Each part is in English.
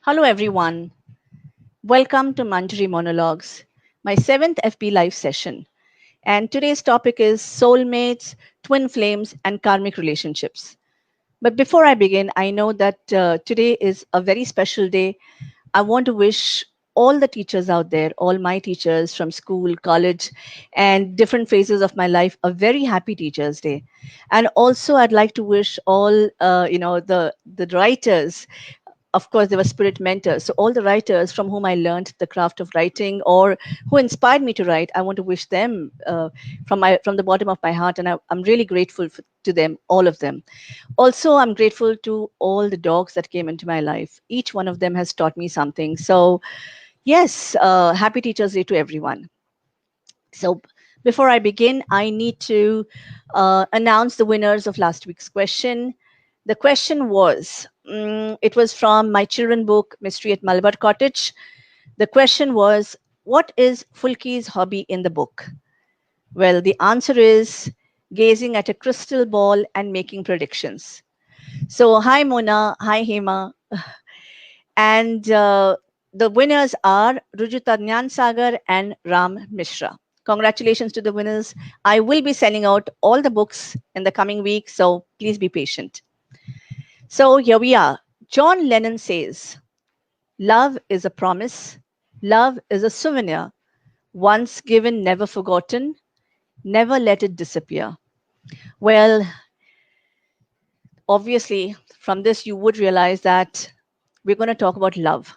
Hello, everyone. Welcome to Manjari Monologues, my seventh FB Live session. And today's topic is soulmates, twin flames, and karmic relationships. But before I begin, I know that today is a very special day. I want to wish all the teachers out there, all my teachers from school, college, and different phases of my life, a very happy Teachers' Day. And also, I'd like to wish all, the writers. Of course, there were spirit mentors. So all the writers from whom I learned the craft of writing or who inspired me to write, I want to wish them from the bottom of my heart, and I'm really grateful to them, all of them. Also, I'm grateful to all the dogs that came into my life. Each one of them has taught me something. So yes, happy Teachers Day to everyone. So before I begin, I need to announce the winners of last week's question. The question was, it was from my children book, Mystery at Malabar Cottage. The question was, what is Fulki's hobby in the book? Well, the answer is gazing at a crystal ball and making predictions. So, hi Mona, hi Hema, and the winners are Rujuta Nyan Sagar and Ram Mishra. Congratulations to the winners. I will be sending out all the books in the coming week, so please be patient. So here we are. John Lennon says, love is a promise, love is a souvenir, once given, never forgotten, never let it disappear. Well, obviously, from this, you would realize that we're going to talk about love.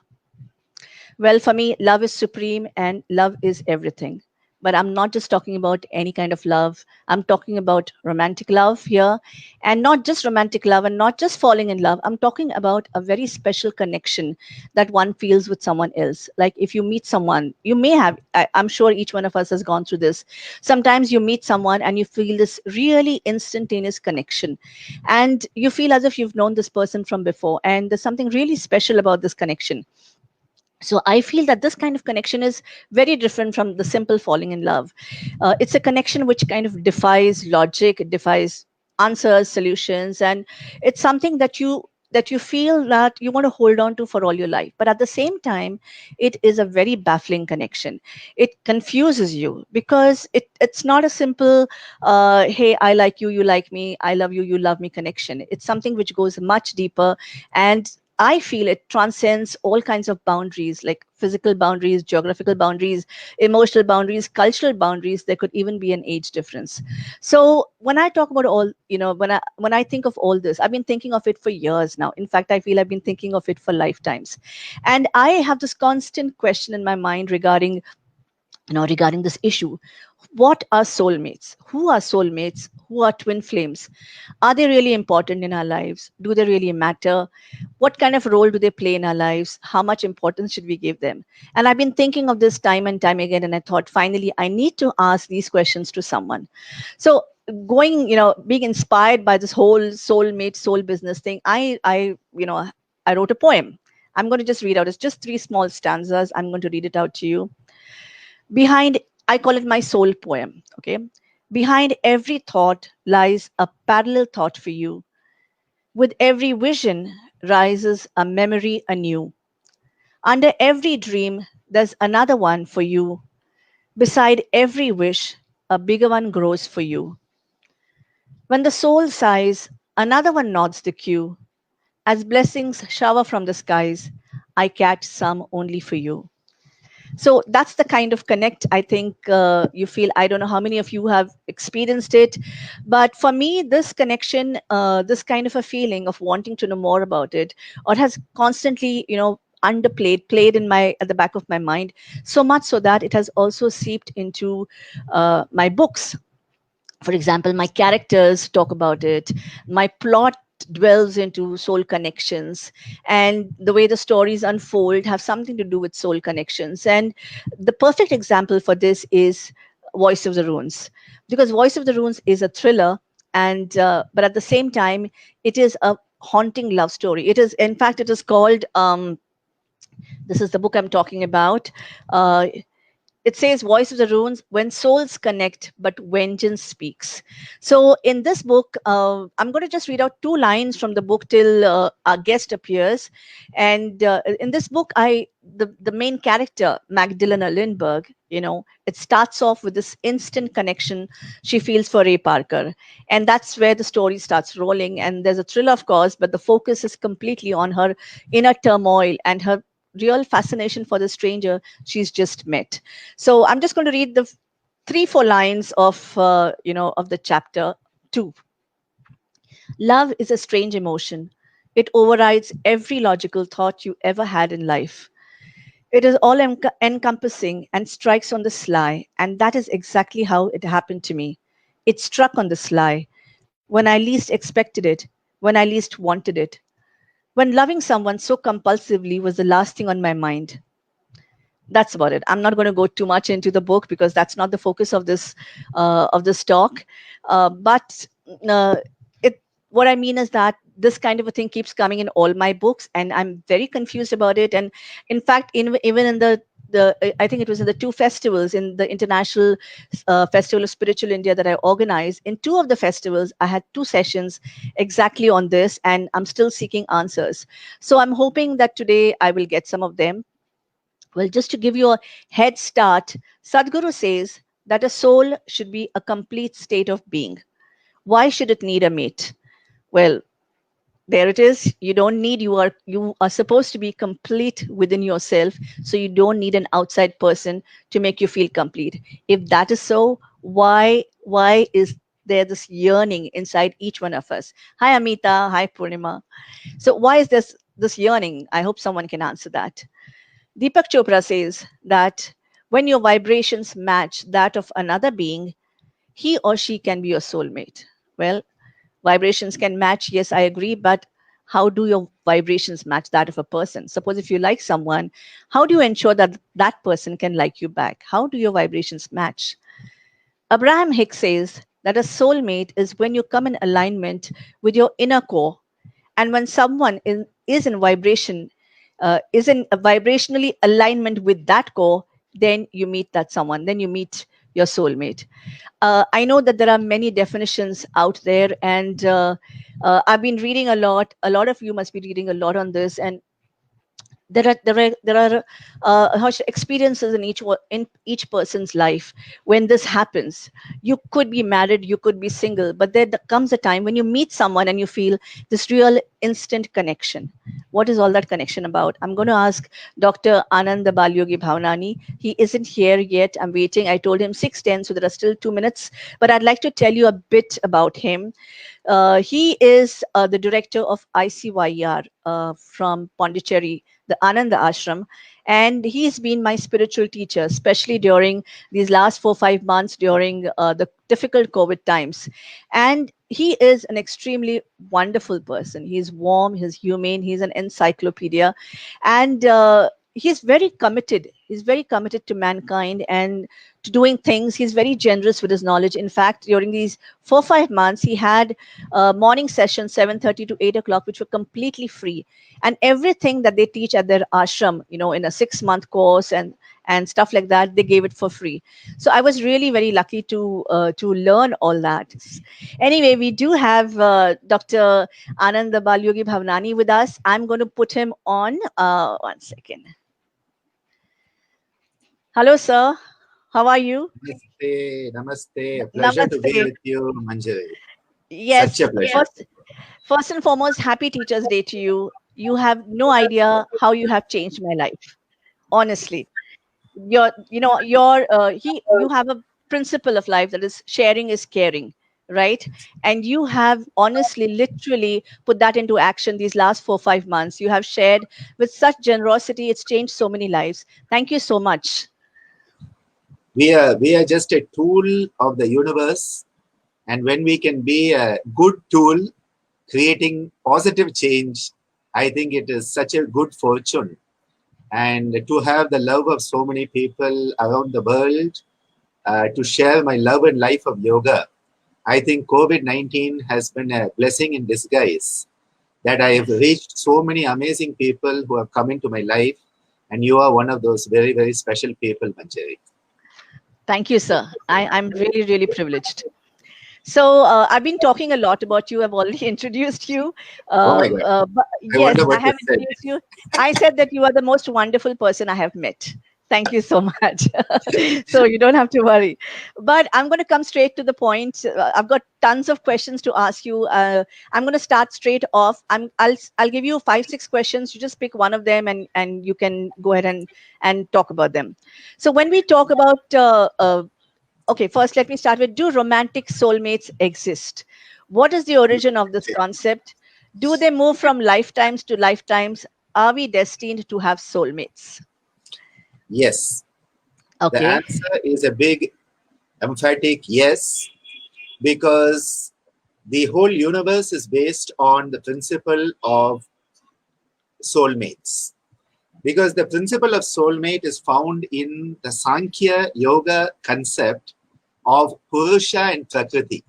Well, for me, love is supreme and love is everything. But I'm not just talking about any kind of love. I'm talking about romantic love here. And not just romantic love and not just falling in love. I'm talking about a very special connection that one feels with someone else. Like if you meet someone, you may have, I'm sure each one of us has gone through this. Sometimes you meet someone and you feel this really instantaneous connection. And you feel as if you've known this person from before. And there's something really special about this connection. So I feel that this kind of connection is very different from the simple falling in love. It's a connection which kind of defies logic, it defies answers, solutions, and it's something that you feel that you want to hold on to for all your life. But at the same time, it is a very baffling connection. It confuses you because it's not a simple hey, I like you, you like me, I love you, you love me connection. It's something which goes much deeper, and I feel it transcends all kinds of boundaries, like physical boundaries, geographical boundaries, emotional boundaries, cultural boundaries. There could even be an age difference. So when I talk about all, when I think of all this, I've been thinking of it for years now. In fact, I feel I've been thinking of it for lifetimes, and I have this constant question in my mind regarding this issue. What are soulmates? Who are soulmates? Who are twin flames? Are they really important in our lives? Do they really matter? What kind of role do they play in our lives? How much importance should we give them? And I've been thinking of this time and time again, and I thought finally I need to ask these questions to someone. So being inspired by this whole soulmate, soul business thing, I wrote a poem. I'm going to just read out. It's just three small stanzas. I'm going to read it out to you. Behind, I call it my soul poem. Okay. Behind every thought lies a parallel thought for you. With every vision rises a memory anew. Under every dream, there's another one for you. Beside every wish, a bigger one grows for you. When the soul sighs, another one nods the cue. As blessings shower from the skies, I catch some only for you. So that's the kind of connect I think you feel. I don't know how many of you have experienced it, but for me, this connection, this kind of a feeling of wanting to know more about it, or has constantly, underplayed, played in my at the back of my mind, so much so that it has also seeped into my books. For example, my characters talk about it, my plot dwells into soul connections, and the way the stories unfold have something to do with soul connections. And the perfect example for this is Voice of the Runes, because Voice of the Runes is a thriller, and but at the same time it is a haunting love story. It is, in fact, it is called this is the book I'm talking about. it says voice of the runes, when souls connect but vengeance speaks. So in this book, I'm going to just read out two lines from the book till our guest appears. And in this book, the main character, Magdalena Lindbergh, it starts off with this instant connection she feels for Ray Parker, and that's where the story starts rolling. And there's a thrill, of course, but the focus is completely on her inner turmoil and her real fascination for the stranger she's just met. So I'm just going to read the three, four lines of of the chapter two. Love is a strange emotion. It overrides every logical thought you ever had in life. It is all encompassing and strikes on the sly, and that is exactly how it happened to me. It struck on the sly, when I least expected it, when I least wanted it, when loving someone so compulsively was the last thing on my mind. That's about it. I'm not going to go too much into the book because that's not the focus of this talk. But uh, it what I mean is that this kind of a thing keeps coming in all my books, and I'm very confused about it. And in fact, even in the I think it was in the two festivals, in the International Festival of Spiritual India that I organized. In two of the festivals, I had two sessions exactly on this, and I'm still seeking answers. So I'm hoping that today I will get some of them. Well, just to give you a head start, Sadhguru says that a soul should be a complete state of being. Why should it need a mate? Well, there it is. You are supposed to be complete within yourself, so you don't need an outside person to make you feel complete. If that is so, why is there this yearning inside each one of us? Hi Amita, hi Purnima. So why is this yearning? I hope someone can answer that. Deepak Chopra says that when your vibrations match that of another being, he or she can be your soulmate. Well, vibrations can match, yes, I agree, but how do your vibrations match that of a person? Suppose if you like someone, how do you ensure that that person can like you back? How do your vibrations match? Abraham Hicks says that a soulmate is when you come in alignment with your inner core, and when is in vibration, is in a vibrationally alignment with that core, then you meet that someone, then you meet your soulmate. I know that there are many definitions out there, and I've been reading a lot. A lot of you must be reading a lot on this, and there are experiences in in each person's life when this happens. You could be married, you could be single, but comes a time when you meet someone and you feel this real instant connection. What is all that connection about? I'm going to ask Dr. Anand Balyogi Bhavnani. He isn't here yet. I'm waiting. I told him 6:10, so there are still 2 minutes, but I'd like to tell you a bit about him. He is the director of ICYR from Pondicherry, the Ananda Ashram, and he's been my spiritual teacher, especially during these last 4 5 months during the difficult COVID times. And he is an extremely wonderful person. He's warm, he's humane, he's an encyclopedia, and he's very committed. He's very committed to mankind and to doing things. He's very generous with his knowledge. In fact, during these 4 5 months, he had morning sessions 7:30 to 8 o'clock, which were completely free, and everything that they teach at their ashram, in a 6 month course and stuff like that, they gave it for free. So I was really very lucky to learn all that. Anyway, we do have Dr. Anand Balyogi Bhavnani with us. I'm going to put him on. 1 second. Hello, sir. How are you? Namaste, namaste. A pleasure to be Namaste. with you, Manjari. Yes. Such a pleasure. First and foremost, happy Teachers' Day to you. You have no idea how you have changed my life. Honestly, you have a principle of life that is sharing is caring, right? And you have honestly, literally put that into action these last 4 5 months. You have shared with such generosity. It's changed so many lives. Thank you so much. We are just a tool of the universe, and when we can be a good tool, creating positive change, I think it is such a good fortune. And to have the love of so many people around the world, to share my love and life of yoga, I think COVID-19 has been a blessing in disguise. That I have reached so many amazing people who have come into my life, and you are one of those very, very special people, Manjari. Thank you, sir. I'm really, really privileged. So I've been talking a lot about you. I've already introduced you. Oh my God. But I wonder yes, I what you have said. introduced you. I said that you are the most wonderful person I have met. Thank you so much. So you don't have to worry. But I'm going to come straight to the point. I've got tons of questions to ask you. I'm going to start straight off. I'll give you five, six questions. You just pick one of them, and you can go ahead and talk about them. So when we talk about okay, first let me start with, do romantic soulmates exist? What is the origin of this concept? Do they move from lifetimes to lifetimes? Are we destined to have soulmates? Yes. The Okay. answer is a big emphatic yes, because the whole universe is based on the principle of soulmates. Because the principle of soulmate is found in the Sankhya Yoga concept of Purusha and Prakriti.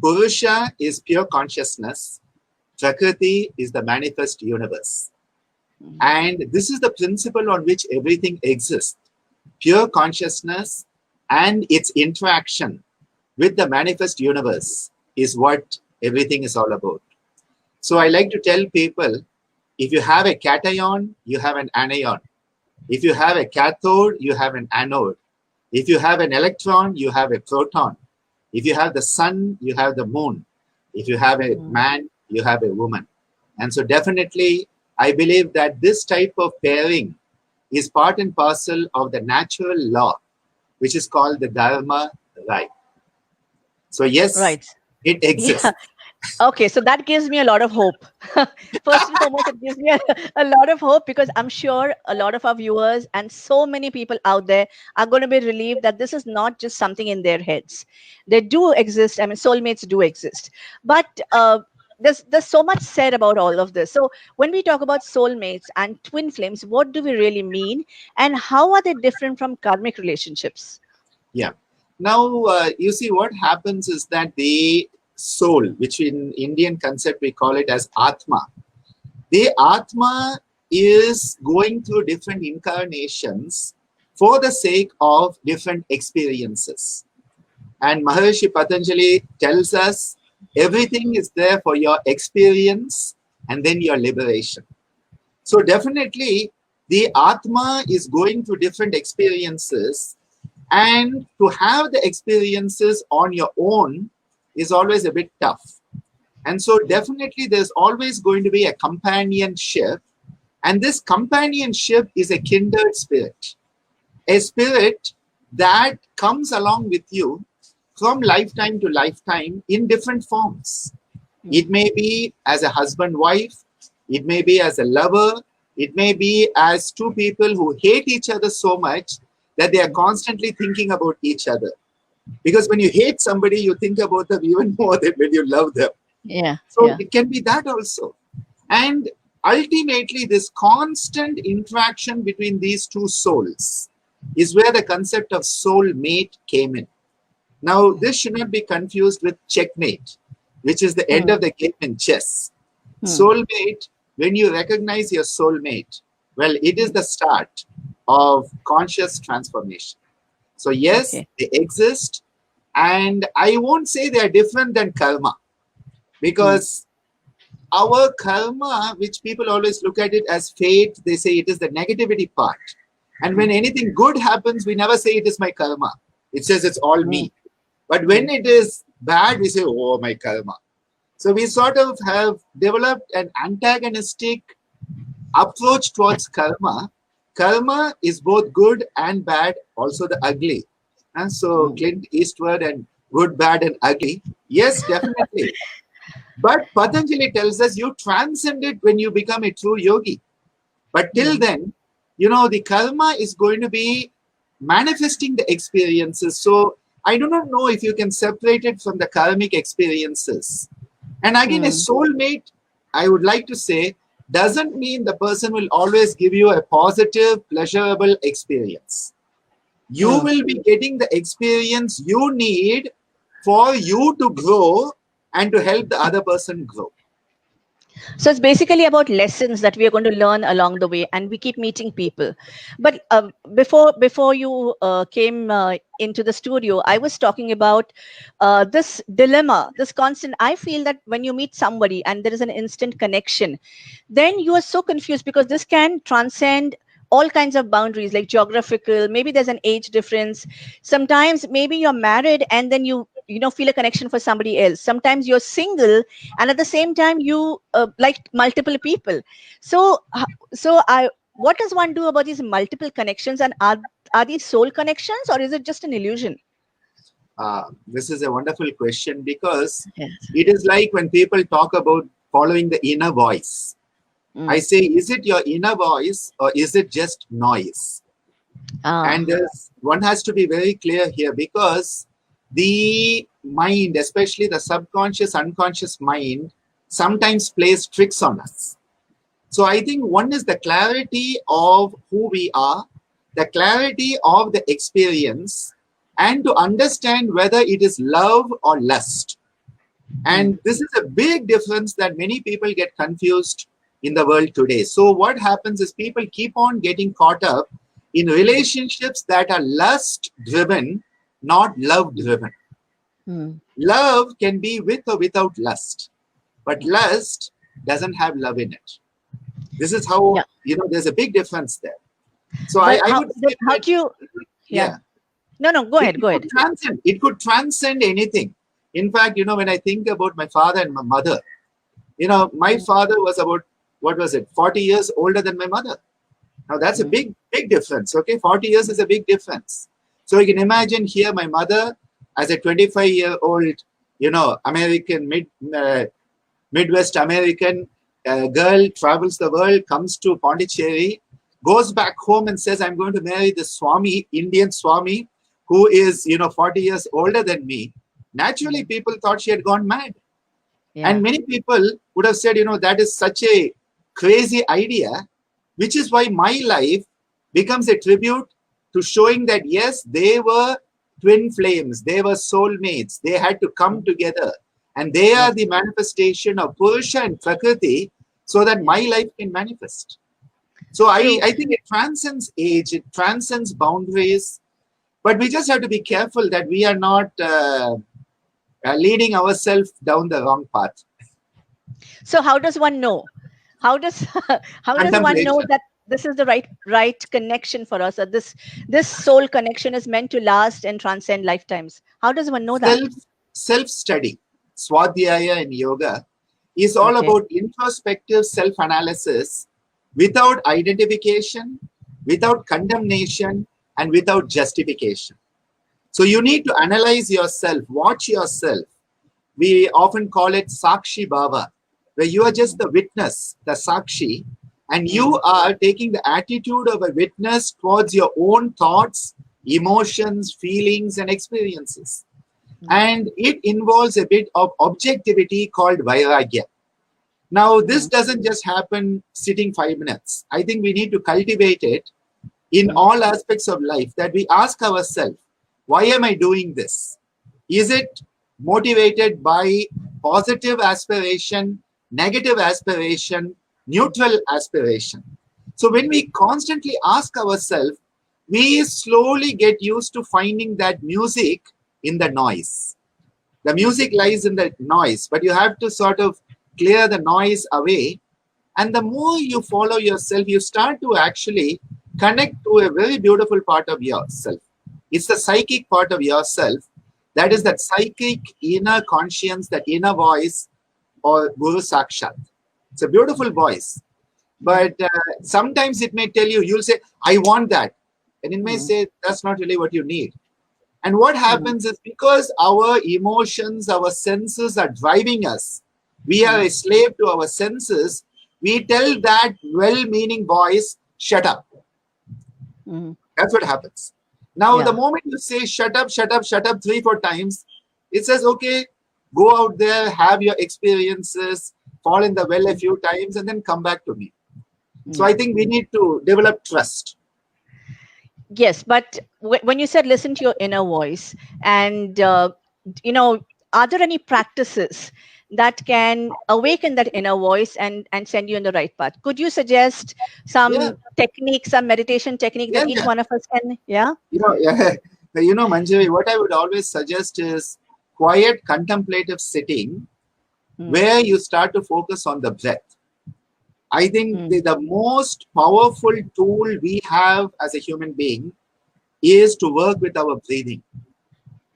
Purusha is pure consciousness, Prakriti is the manifest universe. And this is the principle on which everything exists. Pure consciousness and its interaction with the manifest universe is what everything is all about. So I like to tell people, if you have a cation, you have an anion. If you have a cathode, you have an anode. If you have an electron, you have a proton. If you have the sun, you have the moon. If you have a man, you have a woman. And so definitely, I believe that this type of pairing is part and parcel of the natural law, which is called the Dharma right. So yes, Right. it Yeah. exists. Okay, so that gives me a lot of hope. First and foremost, it gives me a lot of hope, because I'm sure a lot of our viewers and so many people out there are going to be relieved that this is not just something in their heads. They do exist. I mean, soulmates do exist. But there's so much said about all of this. So when we talk about soulmates and twin flames, what do we really mean, and how are they different from karmic relationships? Yeah. Now, you see, what happens is that the soul, which in Indian concept we call it as Atma, the Atma is going through different incarnations for the sake of different experiences. And Maharishi Patanjali tells us everything is there for your experience and then your liberation. So definitely the Atma is going through different experiences, and to have the experiences on your own is always a bit tough. And so definitely there's always going to be a companionship, and this companionship is a kindred spirit, a spirit that comes along with you from lifetime to lifetime in different forms. It may be as a husband wife, it may be as a lover, it may be as two people who hate each other so much that they are constantly thinking about each other. Because when you hate somebody, you think about them even more than when you love them. Yeah, So yeah. it can be that also. And ultimately, this constant interaction between these two souls is where the concept of soulmate came in. Now, this should not be confused with checkmate, which is the end Hmm. of the game in chess. Hmm. Soulmate, when you recognize your soulmate, well, it is the start of conscious transformation. So, yes, Okay. they exist. And I won't say they are different than karma, Hmm. because our karma, which people always look at it as fate, they say it is the negativity part. And when anything good happens, we never say it is my karma. It says it's all Hmm. me. But when it is bad, we say, oh, my karma. So we sort of have developed an antagonistic approach towards karma. Karma is both good and bad, also the ugly. And so Hmm. Clint Eastwood and good, bad, and ugly. Yes, definitely. But Patanjali tells us you transcend it when you become a true yogi. But till Hmm. then, the karma is going to be manifesting the experiences. So I do not know if you can separate it from the karmic experiences. And again, a Hmm. soulmate, I would like to say, doesn't mean the person will always give you a positive, pleasurable experience. You Hmm. will be getting the experience you need for you to grow and to help the other person grow. So it's basically about lessons that we are going to learn along the way, and we keep meeting people. But before you came into the studio, I was talking about this dilemma, this constant. I feel that when you meet somebody and there is an instant connection, then you are so confused because this can transcend all kinds of boundaries, like geographical. Maybe there's an age difference. Sometimes maybe you're married and then you feel a connection for somebody else. Sometimes you're single and at the same time you like multiple people. So what does one do about these multiple connections, and are these soul connections or is it just an illusion? This is a wonderful question, because Yes. it is like when people talk about following the inner voice. I say, is it your inner voice or is it just noise? And one has to be very clear here, because the mind, especially the subconscious, unconscious mind, sometimes plays tricks on us. So I think one is the clarity of who we are, the clarity of the experience, and to understand whether it is love or lust. And this is a big difference that many people get confused in the world today. So what happens is people keep on getting caught up in relationships that are lust driven, not love driven. Love can be with or without lust, but lust doesn't have love in it. This is how, there's a big difference there. So But I would say how that, do you? yeah. No, go ahead. It could transcend anything. In fact, when I think about my father and my mother, my father was about, 40 years older than my mother. Now that's a big difference. Okay, 40 years is a big difference. So you can imagine here my mother as a 25-year-old, American, Midwest American girl, travels the world, comes to Pondicherry, goes back home and says, I'm going to marry the Swami, Indian Swami, who is, 40 years older than me. Naturally, people thought she had gone mad. Yeah. And many people would have said, that is such a crazy idea, which is why my life becomes a tribute to showing that, yes, they were twin flames, they were soulmates, they had to come together. And they are the manifestation of Purusha and Prakriti, so that my life can manifest. So I think it transcends age, it transcends boundaries, but we just have to be careful that we are not leading ourselves down the wrong path. So how does one know? How does one know that this is the right connection for us, or this soul connection is meant to last and transcend lifetimes? How does one know that? Self-study, Swadhyaya in yoga, is all about introspective self-analysis without identification, without condemnation, and without justification. So you need to analyze yourself, watch yourself. We often call it Sakshi Bhava, where you are just the witness, the Sakshi, and you are taking the attitude of a witness towards your own thoughts, emotions, feelings, and experiences. And it involves a bit of objectivity called Vairagya. Now, this doesn't just happen sitting 5 minutes. I think we need to cultivate it in all aspects of life, that we ask ourselves, why am I doing this? Is it motivated by positive aspiration, negative aspiration, neutral aspiration? So when we constantly ask ourselves, we slowly get used to finding that music in the noise. The music lies in the noise, but you have to sort of clear the noise away. And the more you follow yourself, you start to actually connect to a very beautiful part of yourself. It's the psychic part of yourself. That is that psychic inner conscience, that inner voice, or Guru Sakshat. It's a beautiful voice. But sometimes it may tell you, you'll say, I want that. And it may say, that's not really what you need. And what happens is, because our emotions, our senses are driving us, we are a slave to our senses, we tell that well-meaning voice, shut up. That's what happens. Now, the moment you say, shut up, 3-4 times, it says, okay, go out there, have your experiences, fall in the well a few times, and then come back to me. So I think we need to develop trust. Yes, but when you said listen to your inner voice, and are there any practices that can awaken that inner voice and send you in the right path. Could you suggest Yeah, some technique, some meditation technique yeah, that each yeah. one of us can? Yeah. Yeah. Manjari, what I would always suggest is quiet contemplative sitting Mm, where you start to focus on the breath. I think mm, the most powerful tool we have as a human being is to work with our breathing.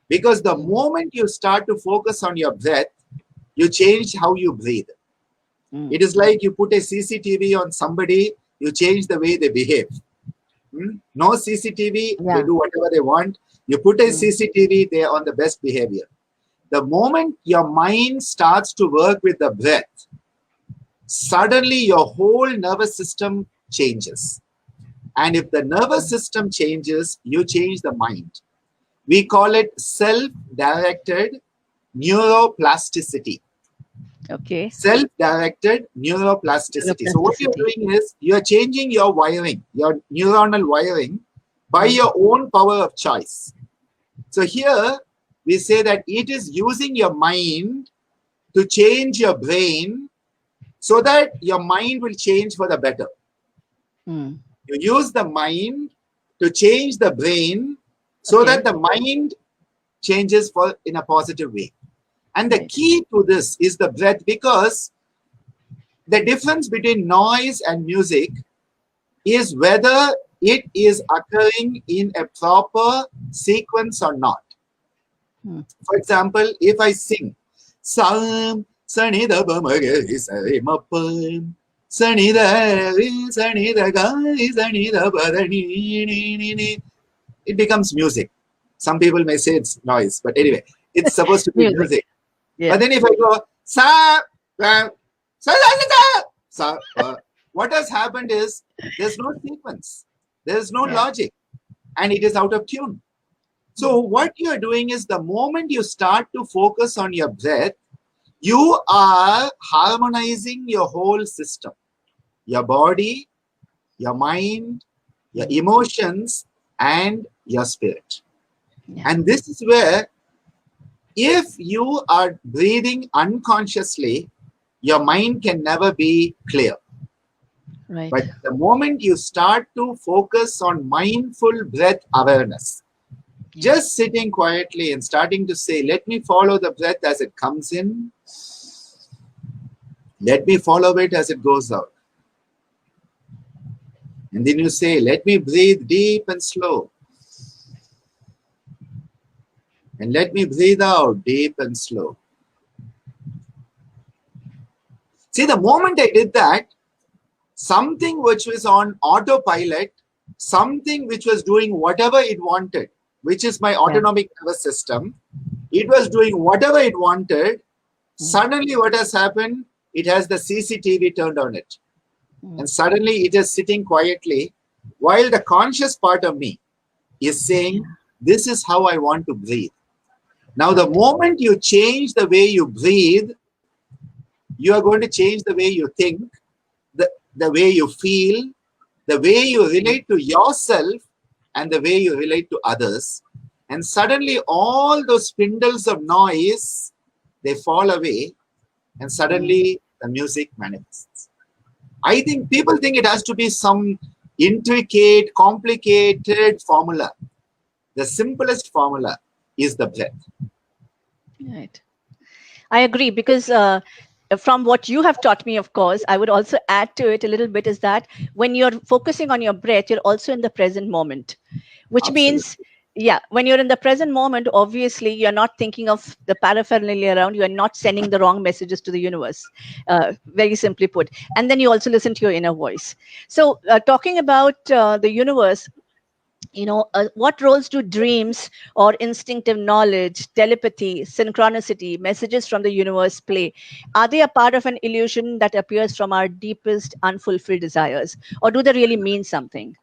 Because the mm, moment you start to focus on your breath, you change how you breathe. mm. It is like you put a CCTV on somebody, you change the way they behave. No CCTV, they Yeah. do whatever they want. You put a Mm, CCTV, they're on the best behavior. The moment your mind starts to work with the breath, suddenly your whole nervous system changes. And if the nervous system changes, you change the mind. We call it self directed neuroplasticity. okay. Self-directed neuroplasticity. So what you're Neuroplasticity. doing is you're changing your wiring, your neuronal wiring by Mm, your own power of choice. So here we say that it is using your mind to change your brain so that your mind will change for the better. mm. You use the mind to change the brain so that Okay. the mind changes for in a positive way. And the Right. key to this is the breath, because the difference between noise and music is whether it is occurring in a proper sequence or not. Mm, For example, if I sing Sam Sani da ba ma ga ri sa re ma pa Sani da ri Sani da ga ri Sani da ba da ni, it becomes music. Some people may say it's noise, but anyway, it's supposed to be music. music. But Yeah. then if I go sa sa sa, what has happened is there's no sequence, there's no Yeah. logic, and it is out of tune. So what you are doing is the moment you start to focus on your breath, you are harmonizing your whole system, your body, your mind, your Mm, emotions, and your spirit. yeah. And this is where, if you are breathing unconsciously, your mind can never be clear. Right. But the moment you start to focus on mindful breath awareness, Yeah. just sitting quietly and starting to say, let me follow the breath as it comes in, let me follow it as it goes out. And then you say, let me breathe deep and slow. And let me breathe out deep and slow. See, the moment I did that, something which was on autopilot, something which was doing whatever it wanted, which is my Yeah. autonomic nervous system, it was doing whatever it wanted. Mm, Suddenly, what has happened? It has the CCTV turned on it. mm, And suddenly, it is sitting quietly while the conscious part of me is saying, yeah. this is how I want to breathe. Now, the Right. moment you change the way you breathe, you are going to change the way you think, the way you feel, the way you Mm, relate to yourself, and the way you relate to others. And suddenly, all those spindles of noise, they fall away, and mm. suddenly the music manifests. I think people think it has to be some intricate, complicated formula. The simplest formula is the breath. Right. I agree because from what you have taught me, of course, I would also add to it a little bit is that when you're focusing on your breath, you're also in the present moment, which means, Absolutely. yeah, when you're in the present moment, obviously you're not thinking of the paraphernalia around, you're not sending the wrong messages to the universe, very simply put. And then you also listen to your inner voice. So, talking about the universe, what roles do dreams or instinctive knowledge, telepathy, synchronicity, messages from the universe play? Are they a part of an illusion that appears from our deepest unfulfilled desires, or do they really mean something?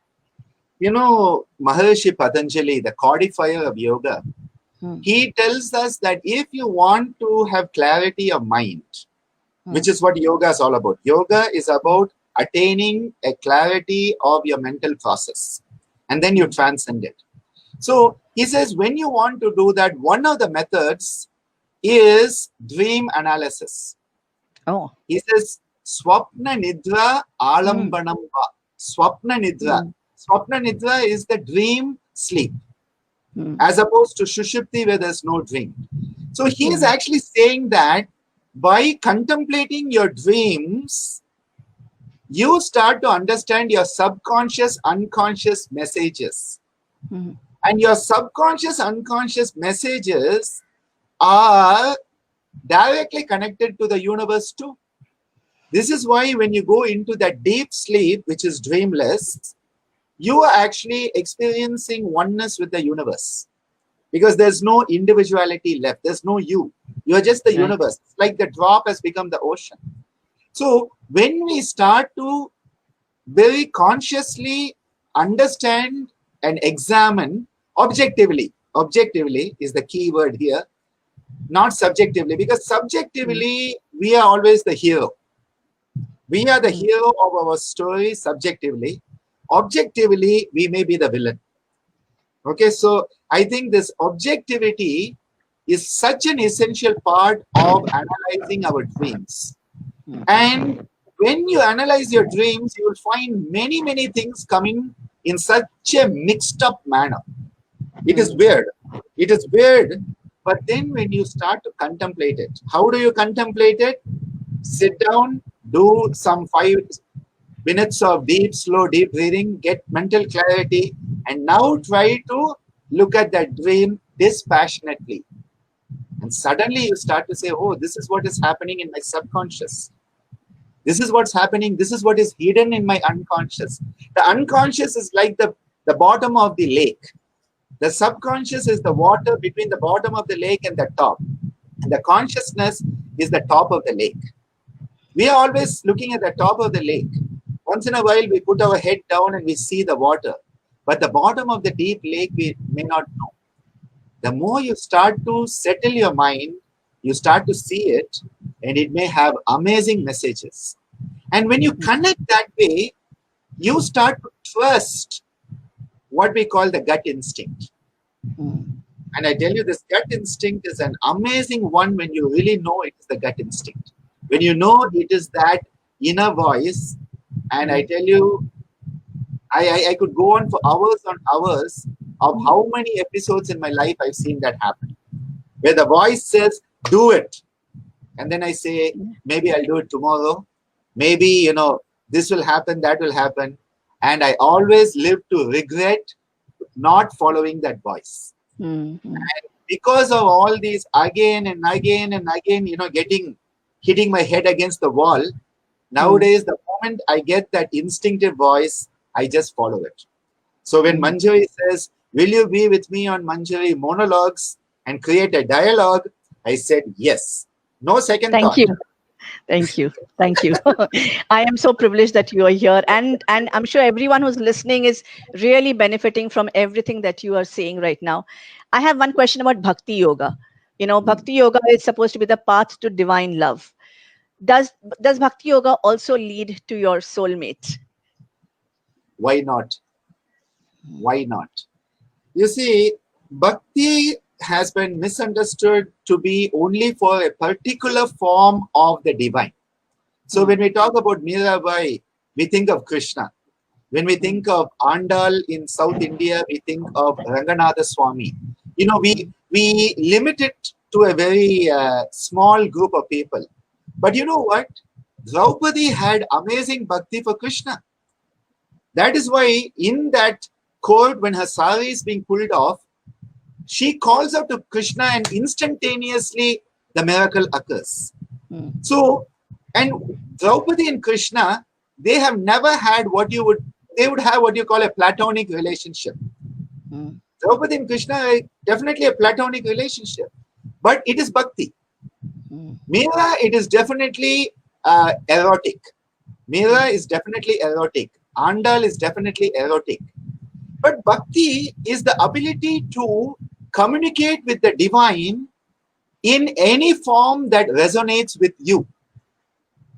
Maharishi Patanjali, the codifier of yoga, Hmm, he tells us that if you want to have clarity of mind, hmm, which is what yoga is all about, yoga is about attaining a clarity of your mental process, and then you hmm, transcend it. So he says, when you want to do that, one of the methods is dream analysis. Oh. He says, Swapna Nidra Alambanam Va. Swapna Nidra. Swapna Nidra is the dream sleep, as opposed to Shushupti where there's no dream. So he is actually saying that by contemplating your dreams, you start to understand your subconscious, unconscious messages. And your subconscious, unconscious messages are directly connected to the universe too. This is why when you go into that deep sleep, which is dreamless, you are actually experiencing oneness with the universe. Because there's no individuality left. There's no you. You're just the universe. It's like the drop has become the ocean. So when we start to very consciously understand and examine objectively is the key word here, not subjectively, because subjectively we are always the hero. We are the hero of our story subjectively. Objectively, we may be the villain. Okay, so I think this objectivity is such an essential part of analyzing our dreams. And when you analyze your dreams, you will find many, many things coming in such a mixed up manner. It is weird. It is weird. But then when you start to contemplate it, how do you contemplate it? Sit down, do some 5 minutes of deep, slow, deep breathing, get mental clarity, and now try to look at that dream dispassionately. And suddenly you start to say, oh, this is what is happening in my subconscious. This is what's happening. This is what is hidden in my unconscious. The unconscious is like the bottom of the lake. The subconscious is the water between the bottom of the lake and the top. And the consciousness is the top of the lake. We are always looking at the top of the lake. Once in a while, we put our head down and we see the water. But the bottom of the deep lake, we may not know. The more you start to settle your mind, you start to see it, and it may have amazing messages. And when you connect that way, you start to trust what we call the gut instinct. And I tell you, this gut instinct is an amazing one when you really know it is the gut instinct. When you know it is that inner voice, and I tell you, I could go on for hours on hours of how many episodes in my life I've seen that happen. Where the voice says, do it. And then I say, maybe I'll do it tomorrow. Maybe, this will happen, that will happen. And I always live to regret not following that voice. And because of all these again and again and again, hitting my head against the wall, nowadays, the moment I get that instinctive voice, I just follow it. So when Manjari says, will you be with me on Manjari monologues and create a dialogue? I said, yes. No second thought. Thank you. I am so privileged that you are here. And I'm sure everyone who's listening is really benefiting from everything that you are saying right now. I have one question about Bhakti Yoga. Bhakti Yoga is supposed to be the path to divine love. Does Bhakti Yoga also lead to your soulmate? Why not? Why not? You see, Bhakti has been misunderstood to be only for a particular form of the divine. So when we talk about Mirabai, we think of Krishna. When we think of Andal in South India, we think of Ranganatha Swami. We limit it to a very small group of people. But you know what? Draupadi had amazing bhakti for Krishna. That is why in that court, when her sari is being pulled off, she calls out to Krishna and instantaneously the miracle occurs. So, and Draupadi and Krishna, they have never had they would have what you call a platonic relationship. Draupadi and Krishna are definitely a platonic relationship, but it is bhakti. Meera, it is definitely erotic. Meera is definitely erotic. Andal is definitely erotic. But bhakti is the ability to communicate with the divine in any form that resonates with you.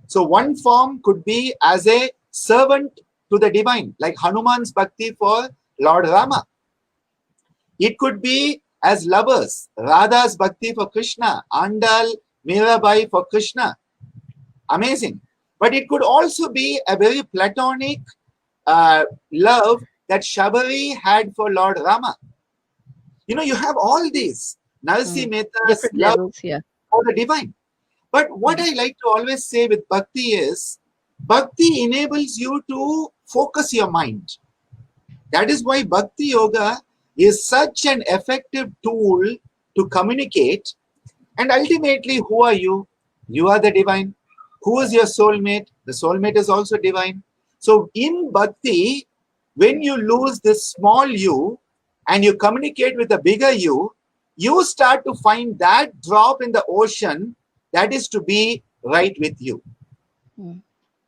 So one form could be as a servant to the divine, like Hanuman's bhakti for Lord Rama. It could be as lovers. Radha's bhakti for Krishna, Andal, Mirabai for Krishna. Amazing. But it could also be a very platonic love that Shabari had for Lord Rama. You have all these. Narsi Mehta's Different love levels, yeah. for the divine. But what I like to always say with bhakti is, bhakti enables you to focus your mind. That is why bhakti yoga is such an effective tool to communicate. And ultimately, who are you? You are the divine. Who is your soulmate? The soulmate is also divine. So in bhakti, when you lose this small you and you communicate with the bigger you start to find that drop in the ocean that is to be right with you.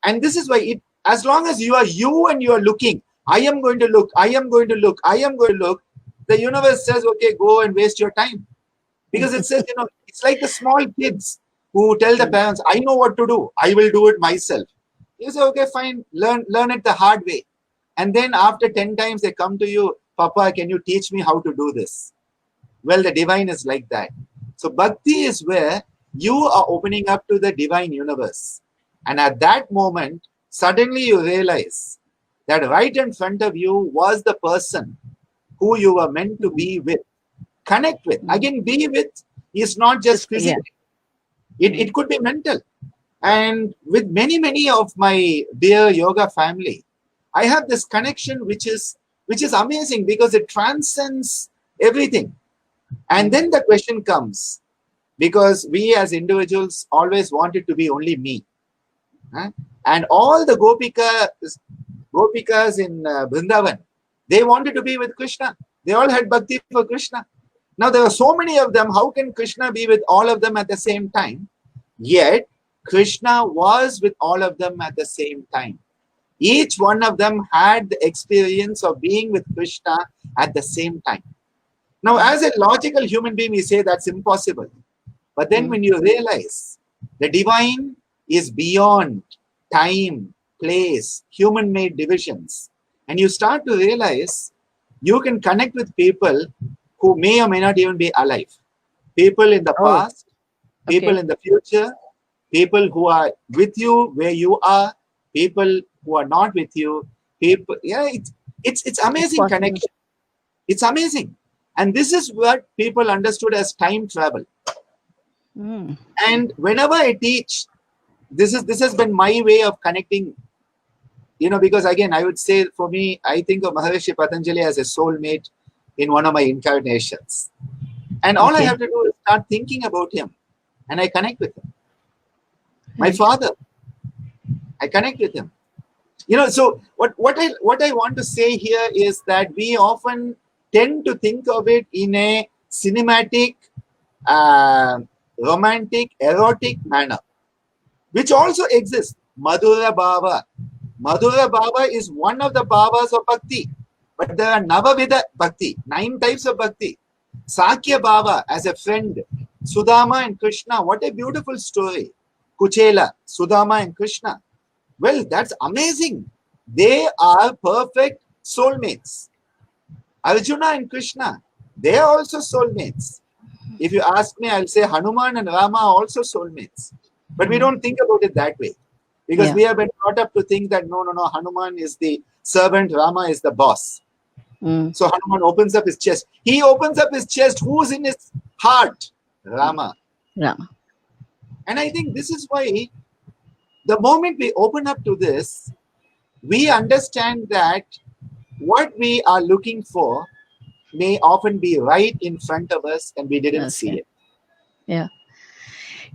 And this is why, as long as you are you and you are looking, I am going to look, I am going to look, I am going to look, the universe says, okay, go and waste your time. Because it says, it's like the small kids who tell the parents, I know what to do, I will do it myself. You say, okay, fine, learn it the hard way. And then after 10 times they come to you, Papa, can you teach me how to do this? Well, the divine is like that. So bhakti is where you are opening up to the divine universe. And at that moment, suddenly you realize that right in front of you was the person who you were meant to be with, connect with. Again, be with is not just physical. It could be mental. And with many of my dear yoga family, I have this connection which is amazing because it transcends everything. And then the question comes, because we as individuals always want it to be only me. And all the gopikas in Vrindavan, they wanted to be with Krishna. They all had bhakti for Krishna. Now there are so many of them. How can Krishna be with all of them at the same time? Yet Krishna was with all of them at the same time. Each one of them had the experience of being with Krishna at the same time. Now, as a logical human being, we say that's impossible. But then when you realize the divine is beyond time, place, human-made divisions, and you start to realize you can connect with people who may or may not even be alive. People in the past, people in the future, people who are with you where you are, people who are not with you. People, it's amazing connection. It's amazing. And this is what people understood as time travel. And whenever I teach, this has been my way of connecting, because again, I would say for me, I think of Maharishi Patanjali as a soulmate in one of my incarnations. And all I have to do is start thinking about him and I connect with him. My father, I connect with him. So what I want to say here is that we often tend to think of it in a cinematic, romantic, erotic manner, which also exists. Madhura Bhava. Madhura Bhava is one of the bhavas of bhakti, but there are Navavida bhakti, 9 types of bhakti. Sakya Bhava as a friend, Sudama and Krishna. What a beautiful story. Kuchela, Sudama and Krishna. Well, that's amazing. They are perfect soulmates. Arjuna and Krishna, they are also soulmates. If you ask me, I'll say Hanuman and Rama are also soulmates. But we don't think about it that way. Because we have been brought up to think that no, Hanuman is the servant, Rama is the boss. So Hanuman opens up his chest. He opens up his chest. Who's in his heart? Rama. And I think this is why the moment we open up to this, we understand that what we are looking for may often be right in front of us and we didn't see it.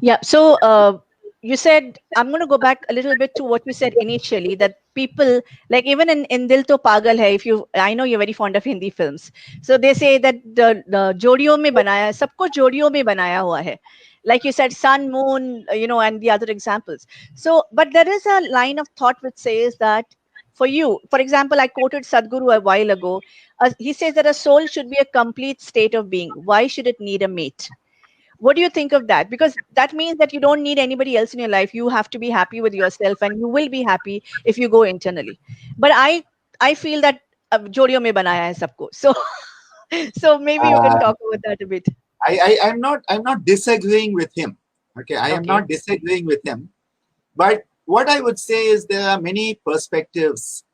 Yeah. So you said, I'm going to go back a little bit to what you said initially, that people, like even in Dil To Pagal Hai, I know you're very fond of Hindi films. So they say that the jodiyon mein banaya, sabko jodiyon mein banaya hua hai. Like you said, sun, moon, and the other examples. So, but there is a line of thought which says that for you, for example, I quoted Sadhguru a while ago. He says that a soul should be a complete state of being. Why should it need a mate? What do you think of that? Because that means that you don't need anybody else in your life. You have to be happy with yourself, and you will be happy if you go internally. But I feel that jodiyon mein banaya hai sabko. So So maybe you can Uh, talk about that a bit. I'm not disagreeing with him. Okay, I am Okay. not disagreeing with him. But what I would say is there are many perspectives.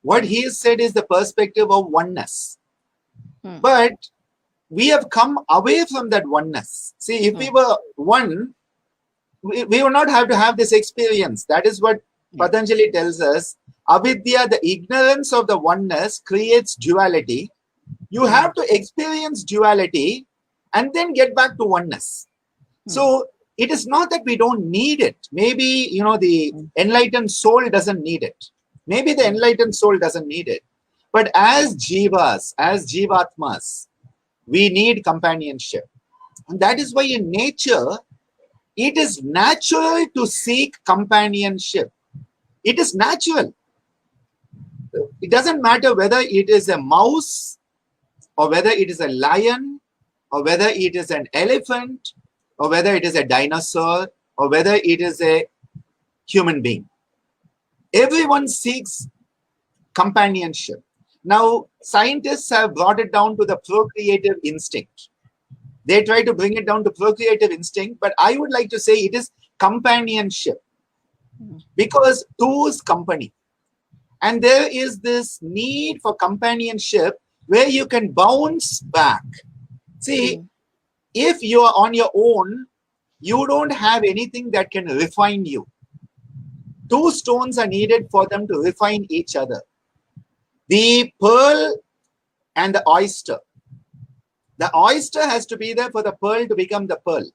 What Hmm. he has said is the perspective of oneness. Hmm. But we have come away from that oneness. See, if we Hmm. were one, we would not have to have this experience. That is what Yeah. Patanjali tells us. Avidya, the ignorance of the oneness, creates duality. You Hmm. have to experience duality and then get back to oneness. Hmm. So it is not that we don't need it. Maybe, the Hmm. enlightened soul doesn't need it. Maybe the Hmm. enlightened soul doesn't need it. But as jivas, as jivatmas, we need companionship. And that is why in nature, it is natural to seek companionship. It is natural. It doesn't matter whether it is a mouse or whether it is a lion or whether it is an elephant or whether it is a dinosaur or whether it is a human being. Everyone seeks companionship. Now, scientists have brought it down to the procreative instinct. They try to bring it down to procreative instinct, but I would like to say it is companionship Hmm. because two's company. And there is this need for companionship where you can bounce back. See, Hmm. if you are on your own, you don't have anything that can refine you. Two stones are needed for them to refine each other. The pearl and the oyster. The oyster has to be there for the pearl to become the pearl.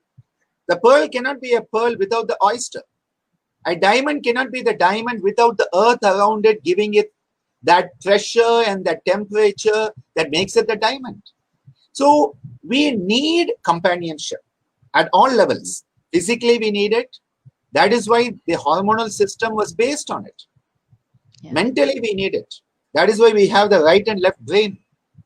The pearl cannot be a pearl without the oyster. A diamond cannot be the diamond without the earth around it giving it that pressure and that temperature that makes it the diamond. So we need companionship at all levels. Physically, we need it. That is why the hormonal system was based on it. Yeah. Mentally, we need it. That is why we have the right and left brain,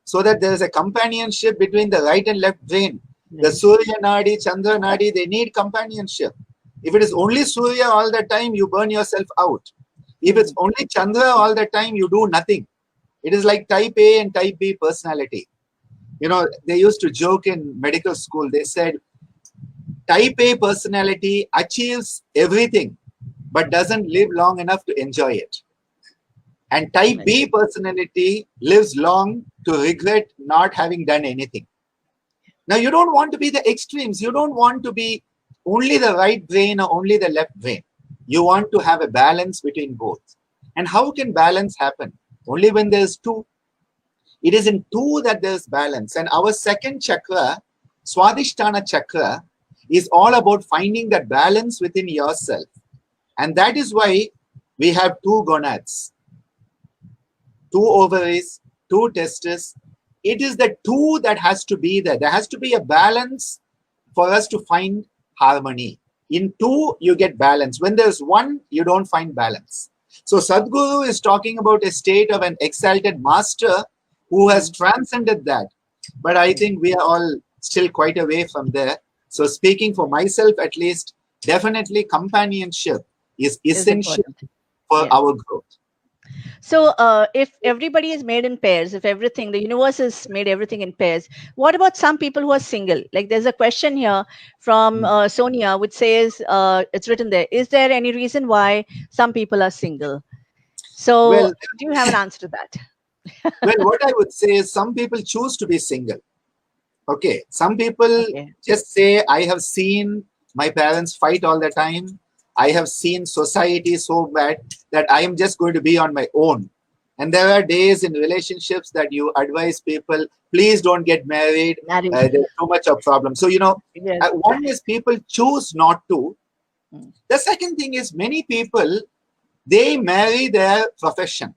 so that there is a companionship between the right and left brain. The Right. Surya Nadi, Chandra Nadi, they need companionship. If it is only Surya all the time, you burn yourself out. If it's Hmm. only Chandra all the time, you do nothing. It is like type A and type B personality. They used to joke in medical school. They said type A personality achieves everything but doesn't live long enough to enjoy it. And type Right. B personality lives long to regret not having done anything. Now, you don't want to be the extremes. You don't want to be only the right brain or only the left brain. You want to have a balance between both. And how can balance happen? Only when there's two. It is in two that there's balance. And our second chakra, Swadhisthana chakra, is all about finding that balance within yourself. And that is why we have two gonads, two ovaries, two testes. It is the two that has to be there. There has to be a balance for us to find harmony. In two, you get balance. When there's one, you don't find balance. So Sadhguru is talking about a state of an exalted master who has Hmm. transcended that. But I think we are all still quite away from there. So speaking for myself at least, definitely companionship is Is essential important. for Yeah. our growth. So, if everybody is made in pairs, if everything, the universe is made everything in pairs, what about some people who are single? Like, there's a question here from Sonia, which says, it's written there, is there any reason why some people are single? So, Well, do you have an answer to well, that? what I would say is some people choose to be single. Okay, some people Okay. just say, I have seen my parents fight all the time. I have seen society so bad that I am just going to be on my own. And there are days in relationships that you advise people, please don't get married. Married. There's too much of problem. So, Yes. one is people choose not to. Mm. The second thing is many people, they marry their profession.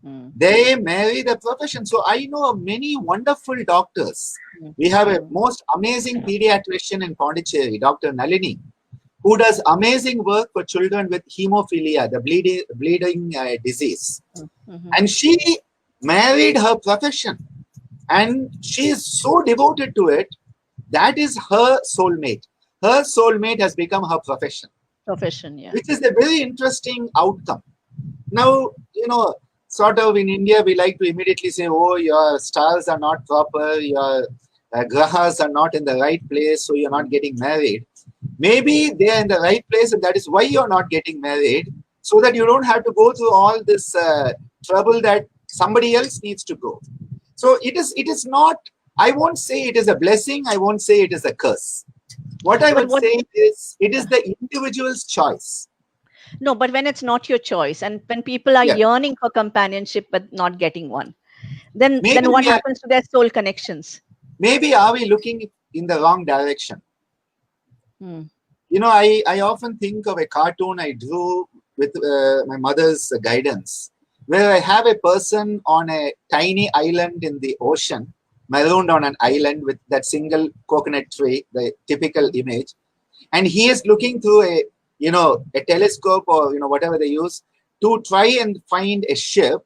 Mm. They marry the profession. So I know of many wonderful doctors. Mm. We have a Mm. most amazing pediatrician in Pondicherry, Dr. Nalini, who does amazing work for children with hemophilia, the bleeding disease. Mm. Mhm. And she married her profession, and she is so devoted to it. That is her soulmate. Her soulmate has become her profession, Profession. Yeah. which is a very interesting outcome. Now, sort of in India, we like to immediately say, oh, your stars are not proper, your grahas are not in the right place, so you're not getting married. Maybe they are in the right place, and that is why you're not getting married, so that you don't have to go through all this trouble that somebody else needs to go. So it is not, I won't say it is a blessing, I won't say it is a curse. What I But would what? say is, it is Yeah. the individual's choice. No, but when it's not your choice, and when people are Yeah. yearning for companionship but not getting one, then Maybe what we are, happens to their soul connections? maybe are we looking in the wrong direction? Hmm. You know, I often think of a cartoon I drew with my mother's guidance, where I have a person on a tiny island in the ocean, marooned on an island with that single coconut tree, the typical image, and he is looking through a telescope, or whatever they use to try and find a ship.